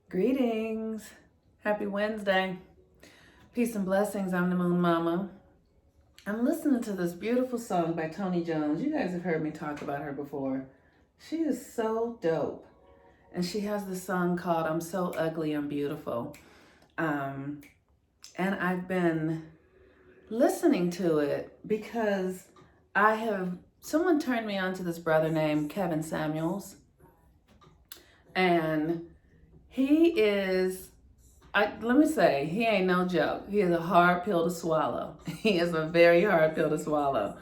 Greetings. Happy Wednesday. Peace and blessings. I'm the Moon Mama. I'm listening to this beautiful song by Toni Jones. You guys have heard me talk about her before. She is so dope. And she has this song called I'm So Ugly, I'm Beautiful. And I've been listening to it because someone turned me on to this brother named Kevin Samuels. And he is, let me say, he ain't no joke. He is a hard pill to swallow. He is a very hard pill to swallow.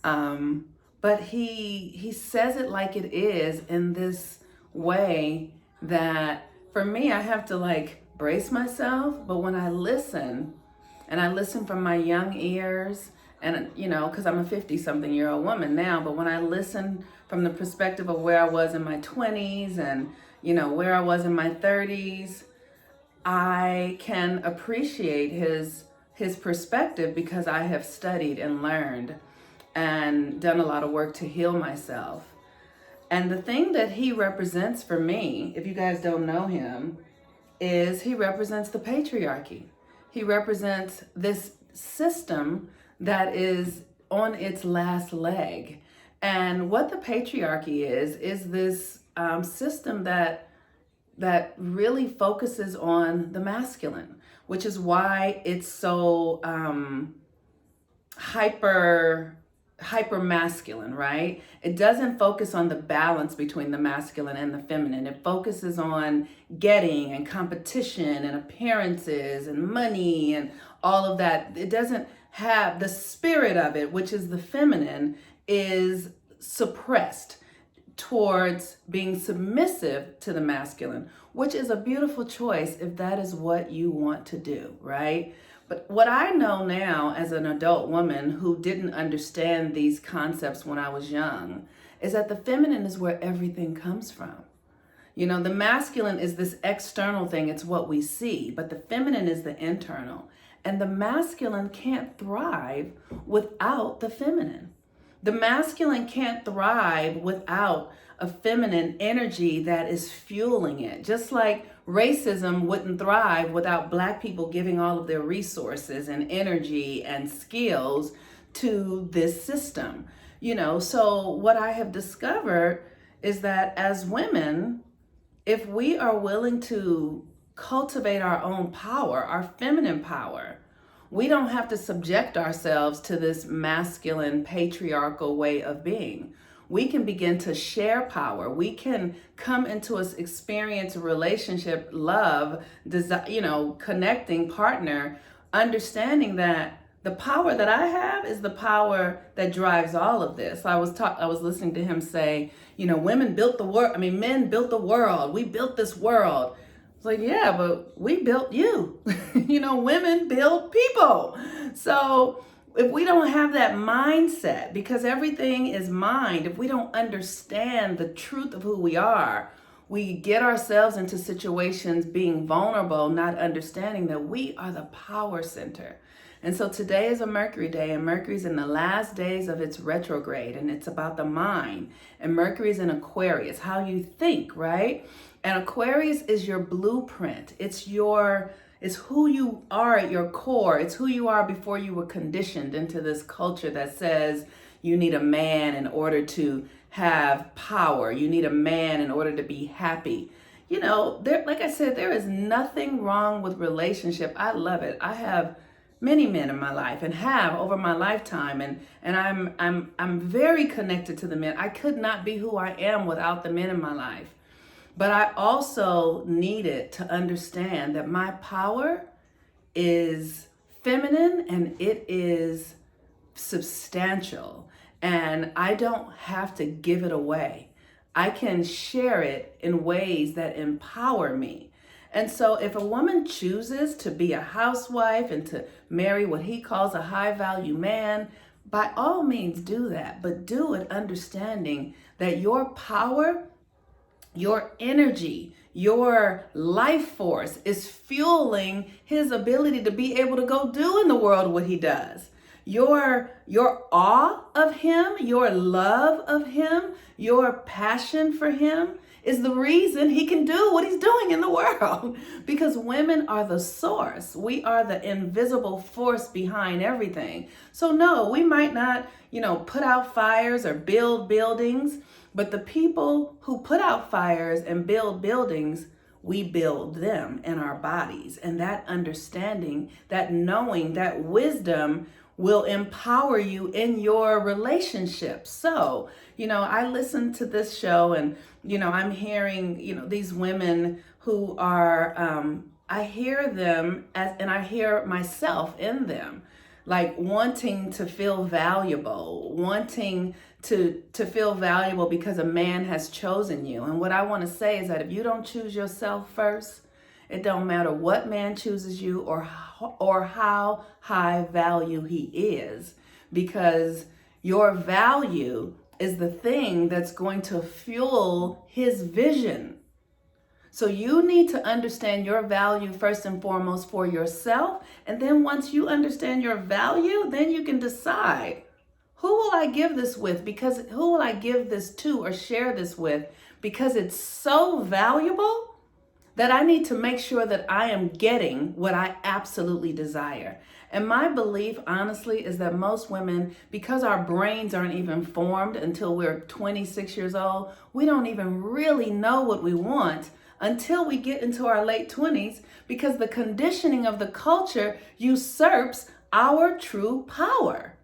But he says it like it is in this way that for me, I have to like brace myself. But when I listen, and I listen from my young ears, and because I'm a 50-something-year-old woman now, but when I listen from the perspective of where I was in my 20s and where I was in my 30s, I can appreciate his perspective because I have studied and learned and done a lot of work to heal myself. And the thing that he represents for me, if you guys don't know him, is he represents the patriarchy. He represents this system that is on its last leg. And what the patriarchy is this system that really focuses on the masculine, which is why it's so hyper masculine, right? It doesn't focus on the balance between the masculine and the feminine. It focuses on getting and competition and appearances and money and all of that. It doesn't have the spirit of it, which is the feminine, is suppressed towards being submissive to the masculine, which is a beautiful choice if that is what you want to do, right? But what I know now as an adult woman who didn't understand these concepts when I was young is that the feminine is where everything comes from. The masculine is this external thing, it's what we see, but the feminine is the internal. And the masculine can't thrive without the feminine. The masculine can't thrive without a feminine energy that is fueling it. Just like racism wouldn't thrive without Black people giving all of their resources and energy and skills to this system. So what I have discovered is that as women, if we are willing to cultivate our own power, our feminine power, we don't have to subject ourselves to this masculine patriarchal way of being. We can begin to share power. We can come into an experience, relationship, love, connecting partner, understanding that the power that I have is the power that drives all of this. I was listening to him say, women built the world. Men built the world. We built this world. It's like, yeah, but we built you. Women build people. So if we don't have that mindset, because everything is mind, if we don't understand the truth of who we are, we get ourselves into situations being vulnerable, not understanding that we are the power center. And so today is a Mercury day, and Mercury's in the last days of its retrograde, and it's about the mind. And Mercury's in Aquarius, how you think, right? And Aquarius is your blueprint. It's who you are at your core. It's who you are before you were conditioned into this culture that says you need a man in order to have power. You need a man in order to be happy. Like I said, there is nothing wrong with relationship. I love it. I have many men in my life and have over my lifetime, and I'm very connected to the men. I could not be who I am without the men in my life. But I also needed to understand that my power is feminine and it is substantial, and I don't have to give it away. I can share it in ways that empower me. And so if a woman chooses to be a housewife and to marry what he calls a high value man, by all means do that, but do it understanding that your power, your energy, your life force is fueling his ability to be able to go do in the world what he does. Your awe of him, your love of him, your passion for him is the reason he can do what he's doing in the world. Because women are the source. We are the invisible force behind everything. So no, we might not, put out fires or build buildings, but the people who put out fires and build buildings, we build them in our bodies. And that understanding, that knowing, that wisdom will empower you in your relationships. So, I listen to this show and, I'm hearing, these women who are, I hear them and I hear myself in them, like wanting to feel valuable, wanting to feel valuable because a man has chosen you. And what I want to say is that if you don't choose yourself first, it don't matter what man chooses you or how high value he is, because your value is the thing that's going to fuel his vision. So you need to understand your value first and foremost for yourself. And then once you understand your value, then you can decide, who will I give this with? Because who will I give this to or share this with? Because it's so valuable that I need to make sure that I am getting what I absolutely desire. And my belief, honestly, is that most women, because our brains aren't even formed until we're 26 years old, we don't even really know what we want until we get into our late 20s, because the conditioning of the culture usurps our true power.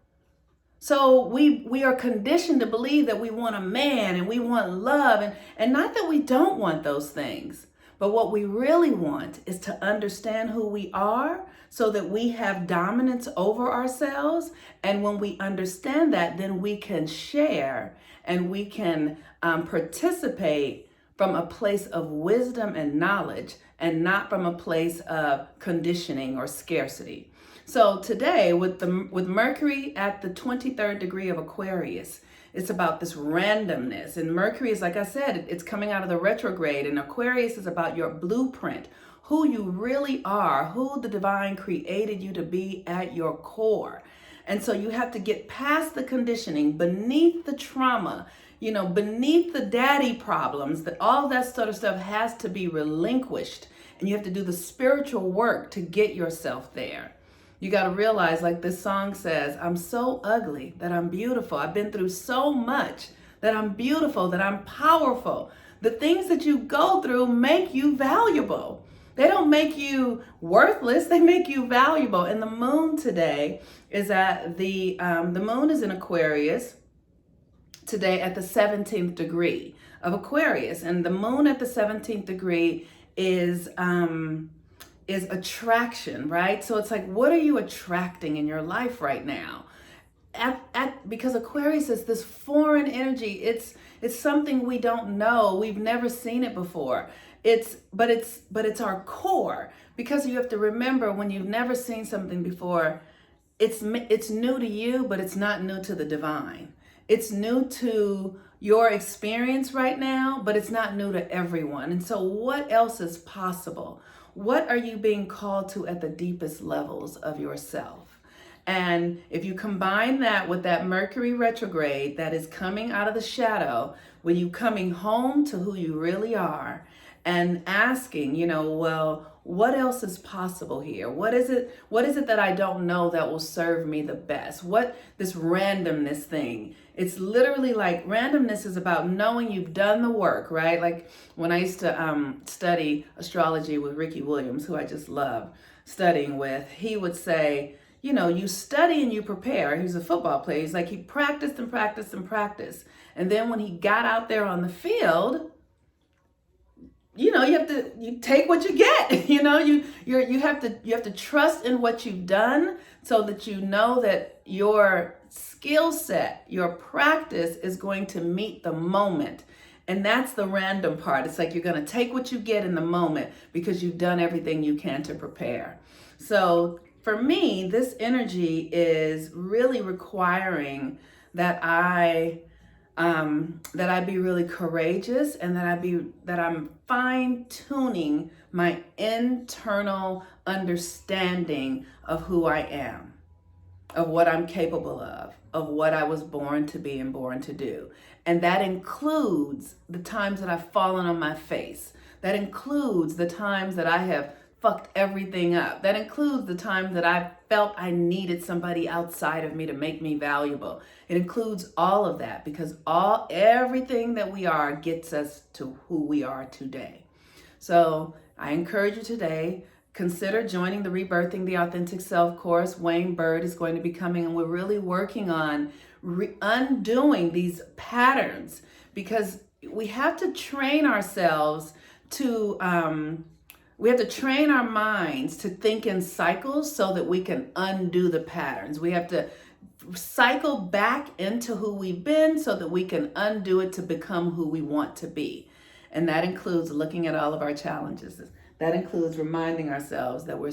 So we are conditioned to believe that we want a man and we want love, and not that we don't want those things, but what we really want is to understand who we are so that we have dominance over ourselves. And when we understand that, then we can share and we can participate from a place of wisdom and knowledge, and not from a place of conditioning or scarcity. So today, with Mercury at the 23rd degree of Aquarius, it's about this randomness. And Mercury is, like I said, it's coming out of the retrograde. And Aquarius is about your blueprint, who you really are, who the divine created you to be at your core. And so you have to get past the conditioning, beneath the trauma, beneath the daddy problems, that all that sort of stuff has to be relinquished. And you have to do the spiritual work to get yourself there. You got to realize, like this song says, I'm so ugly that I'm beautiful. I've been through so much that I'm beautiful, that I'm powerful. The things that you go through make you valuable. They don't make you worthless. They make you valuable. And the moon today is at the moon is in Aquarius today at the 17th degree of Aquarius. And the moon at the 17th degree is attraction, right? So it's like, what are you attracting in your life right now? Because Aquarius is this foreign energy. It's something we don't know. We've never seen it before. But it's our core, because you have to remember, when you've never seen something before, it's new to you, but it's not new to the divine. It's new to your experience right now, but it's not new to everyone. And so what else is possible? What are you being called to at the deepest levels of yourself? And if you combine that with that Mercury retrograde that is coming out of the shadow, when you coming home to who you really are and asking, well, what else is possible here? What is it that I don't know that will serve me the best? What this randomness thing? It's literally like, randomness is about knowing you've done the work, right? Like when I used to study astrology with Ricky Williams, who I just love studying with, he would say, you study and you prepare. He was a football player. He's like, he practiced and practiced and practiced. And then when he got out there on the field, you take what you get. You have to trust in what you've done, so that you know that your skill set, your practice is going to meet the moment. And that's the random part. It's like you're going to take what you get in the moment because you've done everything you can to prepare. So for me, this energy is really requiring that I be really courageous, and that I'm fine-tuning my internal understanding of who I am, of what I'm capable of what I was born to be and born to do. And that includes the times that I've fallen on my face. That includes the times that I have fucked everything up. That includes the times that I felt I needed somebody outside of me to make me valuable. It includes all of that, because everything that we are gets us to who we are today. So I encourage you today, consider joining the Rebirthing the Authentic Self course. Wayne Bird is going to be coming, and we're really working on undoing these patterns, because we have to train ourselves to we have to train our minds to think in cycles so that we can undo the patterns. We have to cycle back into who we've been so that we can undo it to become who we want to be. And that includes looking at all of our challenges. That includes reminding ourselves that we're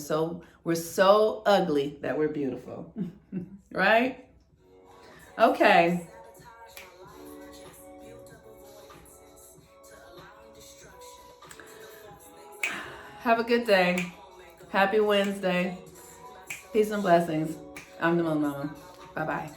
so ugly that we're beautiful. Right? Okay. Have a good day. Happy Wednesday. Peace and blessings. I'm the Moon Mama. Bye-bye.